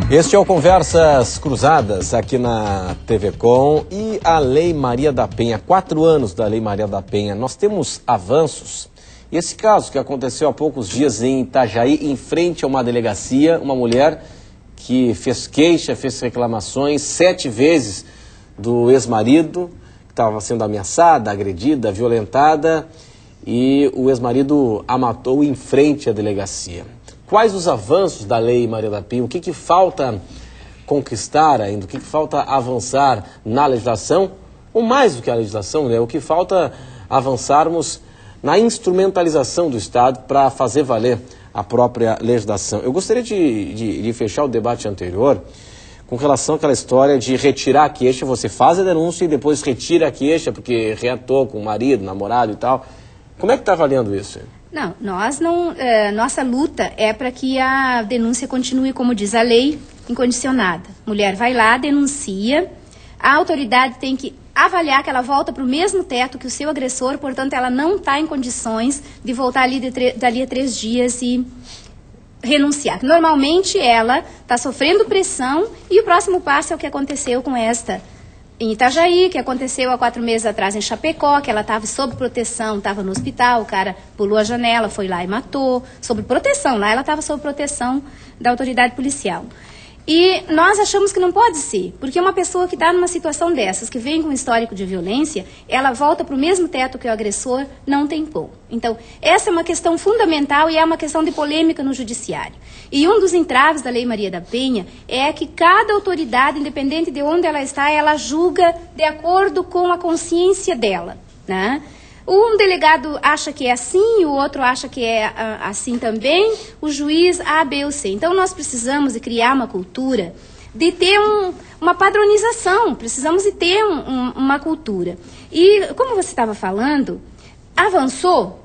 Este é o Conversas Cruzadas aqui na TV Com e a Lei Maria da Penha, 4 anos da Lei Maria da Penha. Nós temos avanços. E esse caso que aconteceu há poucos dias em Itajaí, em frente a uma delegacia, uma mulher que fez queixa, fez reclamações 7 vezes do ex-marido, que estava sendo ameaçada, agredida, violentada, e o ex-marido a matou em frente à delegacia. Quais os avanços da Lei Maria da Penha? O que falta conquistar ainda? O que falta avançar na legislação? Ou mais do que a legislação, né? O que falta avançarmos na instrumentalização do Estado para fazer valer a própria legislação. Eu gostaria de fechar o debate anterior com relação àquela história de retirar a queixa. Você faz a denúncia e depois retira a queixa porque reatou com o marido, namorado e tal. Como é que está avaliando isso? Não, nossa luta é para que a denúncia continue, como diz a lei, incondicionada. Mulher vai lá, denuncia, a autoridade tem que avaliar que ela volta para o mesmo teto que o seu agressor, portanto ela não está em condições de voltar dali a 3 dias e renunciar. Normalmente ela está sofrendo pressão e o próximo passo é o que aconteceu com esta em Itajaí, que aconteceu há 4 meses atrás em Chapecó, que ela estava sob proteção, estava no hospital, o cara pulou a janela, foi lá e matou, sob proteção, lá ela estava sob proteção da autoridade policial. E nós achamos que não pode ser, porque uma pessoa que está numa situação dessas, que vem com um histórico de violência, ela volta para o mesmo teto que o agressor, não tem como. Então, essa é uma questão fundamental e é uma questão de polêmica no judiciário. E um dos entraves da Lei Maria da Penha é que cada autoridade, independente de onde ela está, ela julga de acordo com a consciência dela, né? Um delegado acha que é assim, o outro acha que é assim também, o juiz A, B ou C. Então, nós precisamos de criar uma cultura de ter uma padronização, precisamos de ter uma cultura. E, como você estava falando, avançou.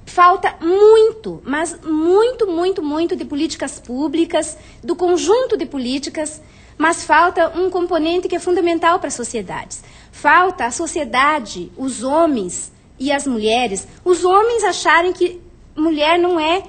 Falta muito, mas muito de políticas públicas, do conjunto de políticas, mas falta um componente que é fundamental para as sociedades. Falta a sociedade, os homens e as mulheres, os homens acharem que mulher não é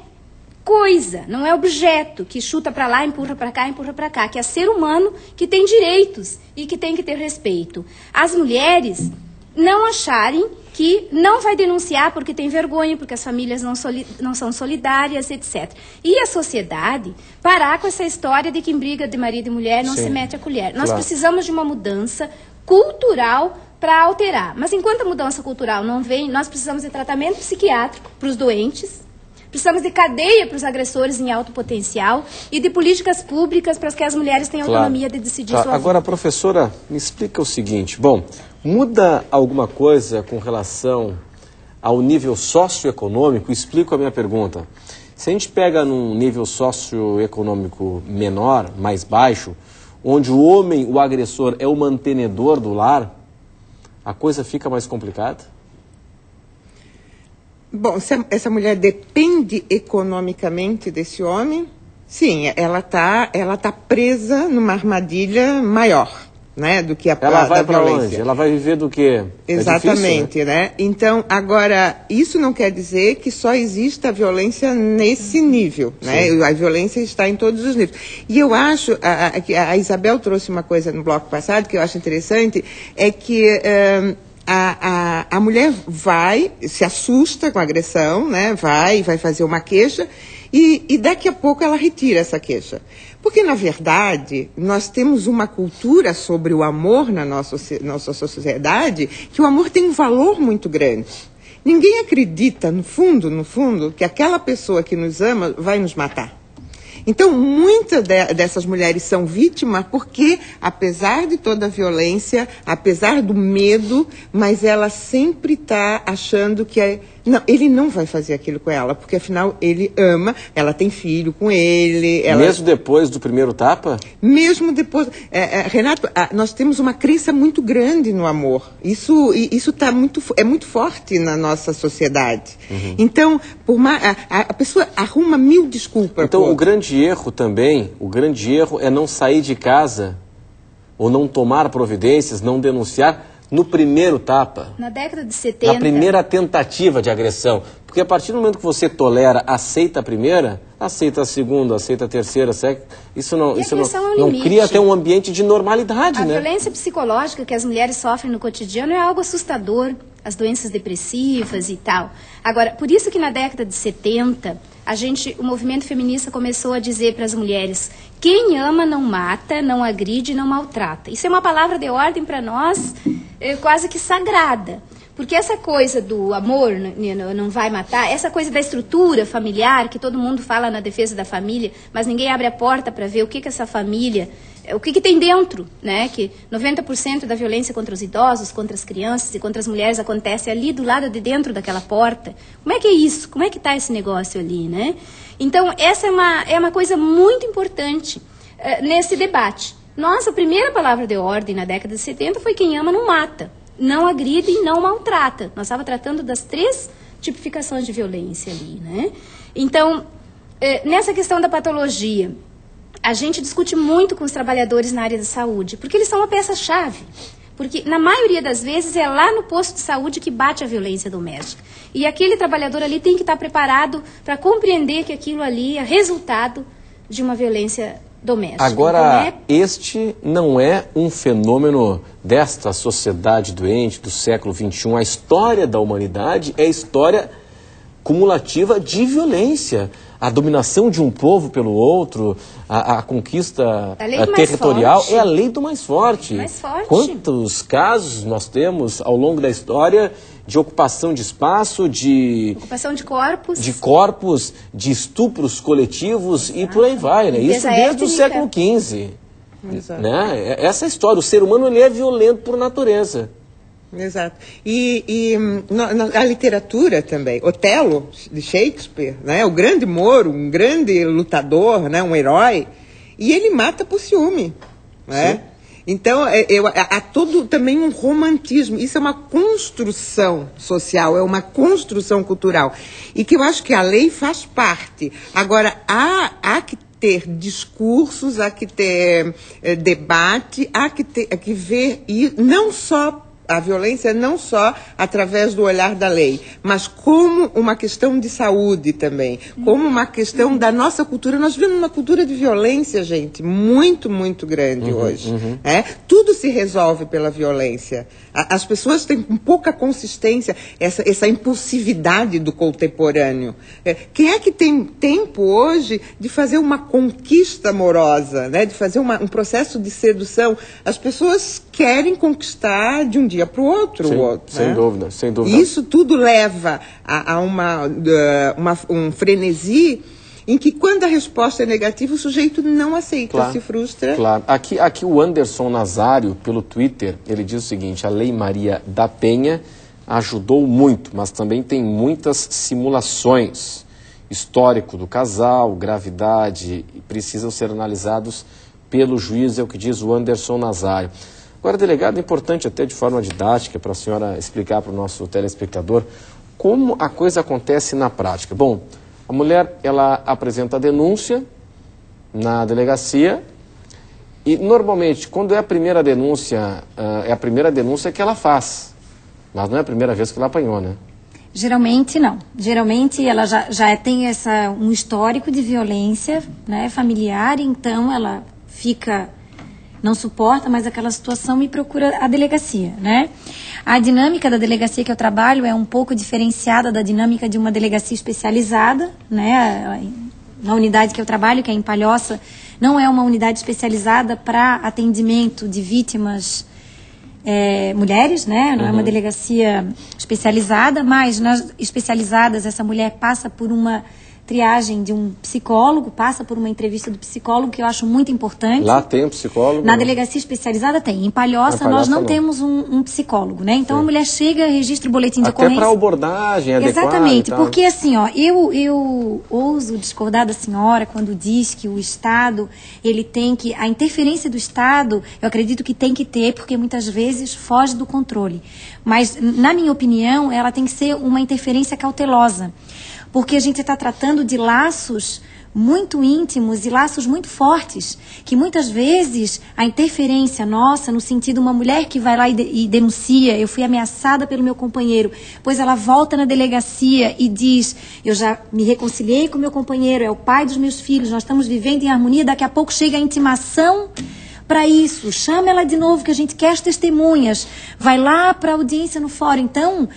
coisa, não é objeto, que chuta para lá, empurra para cá, que é ser humano, que tem direitos e que tem que ter respeito. As mulheres não acharem que não vai denunciar porque tem vergonha, porque as famílias não são solidárias, etc. E a sociedade parar com essa história de quem briga de marido e mulher não se mete a colher. Nós precisamos de uma mudança cultural para alterar. Mas enquanto a mudança cultural não vem, nós precisamos de tratamento psiquiátrico para os doentes, precisamos de cadeia para os agressores em alto potencial e de políticas públicas para que as mulheres tenham autonomia de decidir sua vida. Agora, professora, me explica o seguinte. Bom, muda alguma coisa com relação ao nível socioeconômico? Explico a minha pergunta. Se a gente pega num nível socioeconômico menor, mais baixo, onde o homem, o agressor, é o mantenedor do lar, a coisa fica mais complicada? Bom, se essa mulher depende economicamente desse homem, sim, ela tá presa numa armadilha maior, né, do que a Ela vai para onde? Ela vai viver do quê? Exatamente, é difícil, né? Então, agora, isso não quer dizer que só exista a violência nesse nível, né? A violência está em todos os níveis. E eu acho, a Isabel trouxe uma coisa no bloco passado que eu acho interessante, é que a mulher se assusta com a agressão, né? Vai fazer uma queixa e daqui a pouco ela retira essa queixa. Porque, na verdade, nós temos uma cultura sobre o amor na nossa sociedade, que o amor tem um valor muito grande. Ninguém acredita, no fundo, que aquela pessoa que nos ama vai nos matar. Então, muitas dessas mulheres são vítimas porque, apesar de toda a violência, apesar do medo, mas ela sempre está achando que não, ele não vai fazer aquilo com ela, porque afinal ele ama, ela tem filho com ele. Mesmo depois do primeiro tapa? Mesmo depois. Renato, nós temos uma crença muito grande no amor. Isso é muito forte na nossa sociedade. Então, a pessoa arruma 1000 desculpas. Então, o grande erro é não sair de casa ou não tomar providências, não denunciar, no primeiro tapa? Na década de 70... Na primeira tentativa de agressão. Porque a partir do momento que você tolera, aceita a primeira, aceita a segunda, aceita a terceira, isso não cria até um ambiente de normalidade, né? A violência psicológica que as mulheres sofrem no cotidiano é algo assustador, as doenças depressivas e tal. Agora, por isso que na década de 70, o movimento feminista começou a dizer para as mulheres: quem ama não mata, não agride, não maltrata. Isso é uma palavra de ordem para nós quase que sagrada. Porque essa coisa do amor não vai matar, essa coisa da estrutura familiar, que todo mundo fala na defesa da família, mas ninguém abre a porta para ver o que essa família, o que tem dentro, né? Que 90% da violência contra os idosos, contra as crianças e contra as mulheres acontece ali do lado de dentro daquela porta. Como é que é isso? Como é que está esse negócio ali, né? Então, essa é uma coisa muito importante nesse debate. Nossa primeira palavra de ordem na década de 70 foi: quem ama não mata, não agride e não maltrata. Nós estávamos tratando das 3 tipificações de violência ali, né? Então, nessa questão da patologia, a gente discute muito com os trabalhadores na área da saúde, porque eles são uma peça-chave. Porque, na maioria das vezes, é lá no posto de saúde que bate a violência doméstica. E aquele trabalhador ali tem que estar preparado para compreender que aquilo ali é resultado de uma violência doméstica. Agora, este não é um fenômeno desta sociedade doente do século XXI. A história da humanidade é a história cumulativa de violência. A dominação de um povo pelo outro, a conquista territorial é a lei do mais forte. Quantos casos nós temos ao longo da história de ocupação de espaço, de ocupação de corpos, de estupros coletivos e por aí vai, né? Isso desde o século XV. Né? Essa história, o ser humano ele é violento por natureza. Exato. A literatura também, Otelo, de Shakespeare, né? O grande Moro, um grande lutador, né? Um herói, e ele mata por ciúme, né? Então, há todo também um romantismo. Isso é uma construção social, é uma construção cultural. E que eu acho que a lei faz parte. Agora, há que ter discursos, há que ter debate, há que ver, e não só a violência não só através do olhar da lei, mas como uma questão de saúde também, como uma questão da nossa cultura. Nós vivemos uma cultura de violência, gente, muito, muito grande hoje. Tudo se resolve pela violência. As pessoas têm pouca consistência, essa impulsividade do contemporâneo. Quem é que tem tempo hoje de fazer uma conquista amorosa, né? De fazer um processo de sedução? As pessoas querem conquistar de um dia para o outro. Sem dúvida, sem dúvida. Isso tudo leva a um frenesi em que, quando a resposta é negativa, o sujeito não aceita, se frustra. Claro. Aqui o Anderson Nazário, pelo Twitter, ele diz o seguinte: a Lei Maria da Penha ajudou muito, mas também tem muitas simulações. Histórico do casal, gravidade, precisam ser analisados pelo juiz, é o que diz o Anderson Nazário. Agora, delegado, é importante até de forma didática para a senhora explicar para o nosso telespectador como a coisa acontece na prática. Bom, a mulher, ela apresenta a denúncia na delegacia e, normalmente, quando é a primeira denúncia que ela faz, mas não é a primeira vez que ela apanhou, né? Geralmente não. Geralmente ela já tem um histórico de violência, né, familiar, então ela não suporta mais aquela situação e procura a delegacia, né? A dinâmica da delegacia que eu trabalho é um pouco diferenciada da dinâmica de uma delegacia especializada, né? Na unidade que eu trabalho, que é em Palhoça, não é uma unidade especializada para atendimento de vítimas mulheres, né? Não é uma delegacia especializada, mas nas especializadas essa mulher passa por uma triagem de um psicólogo, passa por uma entrevista do psicólogo, que eu acho muito importante. Lá tem um psicólogo? Na delegacia especializada tem. Em Palhoça nós não temos um psicólogo, né? Então a mulher chega, registra o boletim de ocorrência. Até para abordagem adequada. Exatamente, porque assim, ó, eu ouso discordar da senhora quando diz que o Estado, ele tem que... A interferência do Estado, eu acredito que tem que ter, porque muitas vezes foge do controle. Mas, na minha opinião, ela tem que ser uma interferência cautelosa. porque a gente está tratando de laços muito íntimos e laços muito fortes, que muitas vezes a interferência nossa, no sentido uma mulher que vai lá e denuncia, eu fui ameaçada pelo meu companheiro, pois ela volta na delegacia e diz, eu já me reconciliei com meu companheiro, é o pai dos meus filhos, nós estamos vivendo em harmonia, daqui a pouco chega a intimação para isso, chama ela de novo que a gente quer as testemunhas, vai lá para a audiência no fórum, então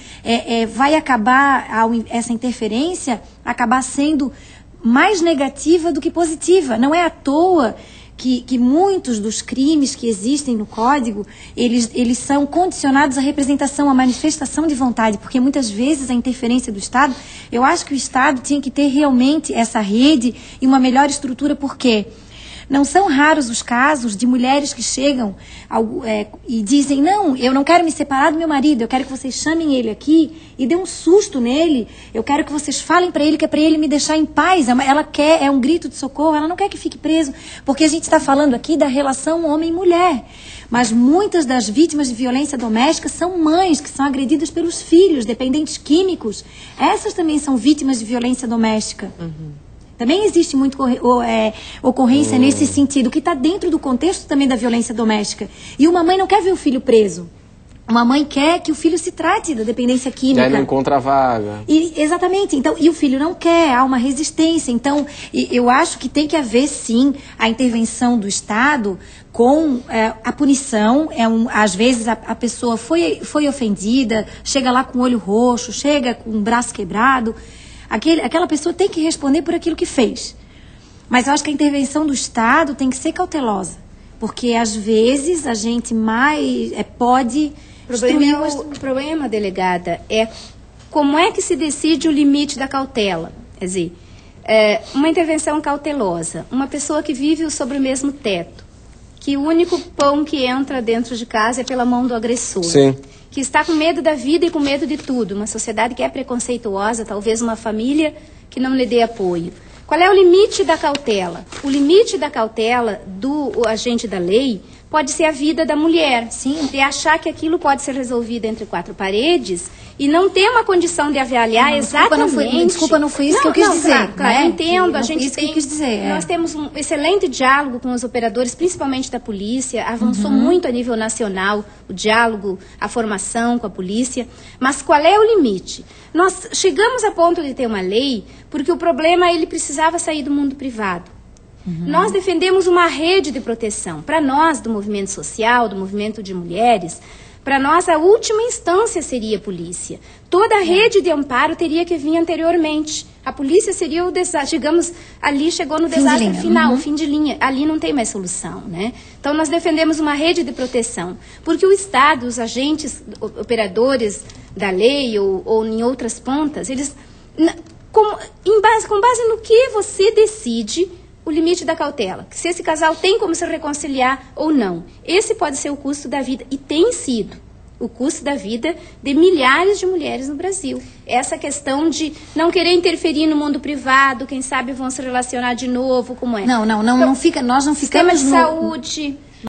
vai acabar, essa interferência acabar sendo mais negativa do que positiva. Não é à toa que muitos dos crimes que existem no Código, eles são condicionados à representação, à manifestação de vontade, porque muitas vezes a interferência do Estado, eu acho que o Estado tinha que ter realmente essa rede e uma melhor estrutura, porque não são raros os casos de mulheres que chegam e dizem, não, eu não quero me separar do meu marido, eu quero que vocês chamem ele aqui e dê um susto nele, eu quero que vocês falem para ele que é para ele me deixar em paz. Ela quer, é um grito de socorro, ela não quer que fique preso, porque a gente está falando aqui da relação homem-mulher. Mas muitas das vítimas de violência doméstica são mães que são agredidas pelos filhos, dependentes químicos. Essas também são vítimas de violência doméstica. Também existe muito ocorrência nesse sentido, que está dentro do contexto também da violência doméstica. E uma mãe não quer ver o filho preso. Uma mãe quer que o filho se trate da dependência química. Aí não encontra a vaga. Exatamente. Então, e o filho não quer, há uma resistência. Então, eu acho que tem que haver, sim, a intervenção do Estado com a punição. Às vezes a pessoa foi ofendida, chega lá com o olho roxo, chega com o braço quebrado. Aquela pessoa tem que responder por aquilo que fez. Mas eu acho que a intervenção do Estado tem que ser cautelosa. Porque, às vezes, a gente pode... O problema, delegada, é como é que se decide o limite da cautela. Quer dizer, uma intervenção cautelosa. Uma pessoa que vive sobre o mesmo teto. Que o único pão que entra dentro de casa é pela mão do agressor. Sim. Que está com medo da vida e com medo de tudo. Uma sociedade que é preconceituosa, talvez uma família que não lhe dê apoio. Qual é o limite da cautela? O limite da cautela do agente da lei pode ser a vida da mulher. Sim. De achar que aquilo pode ser resolvido entre quatro paredes e não ter uma condição de avaliar exatamente... Desculpa, não foi isso que eu quis dizer. Claro, né? Entendo, a gente tem... Nós temos um excelente diálogo com os operadores, principalmente da polícia, avançou muito a nível nacional o diálogo, a formação com a polícia, mas qual é o limite? Nós chegamos a ponto de ter uma lei porque o problema ele precisava sair do mundo privado. Nós defendemos uma rede de proteção. Para nós, do movimento social, do movimento de mulheres, para nós a última instância seria a polícia. Toda a rede de amparo teria que vir anteriormente. A polícia seria o desastre, digamos, ali chegou no desastre final, fim de linha. Ali não tem mais solução, né? Então nós defendemos uma rede de proteção, porque o Estado, os agentes, operadores da lei ou em outras pontas, eles, com base no que você decide o limite da cautela, se esse casal tem como se reconciliar ou não. Esse pode ser o custo da vida, e tem sido o custo da vida de milhares de mulheres no Brasil. Essa questão de não querer interferir no mundo privado, quem sabe vão se relacionar de novo, como é. Não fica, nós não ficamos sistema de saúde,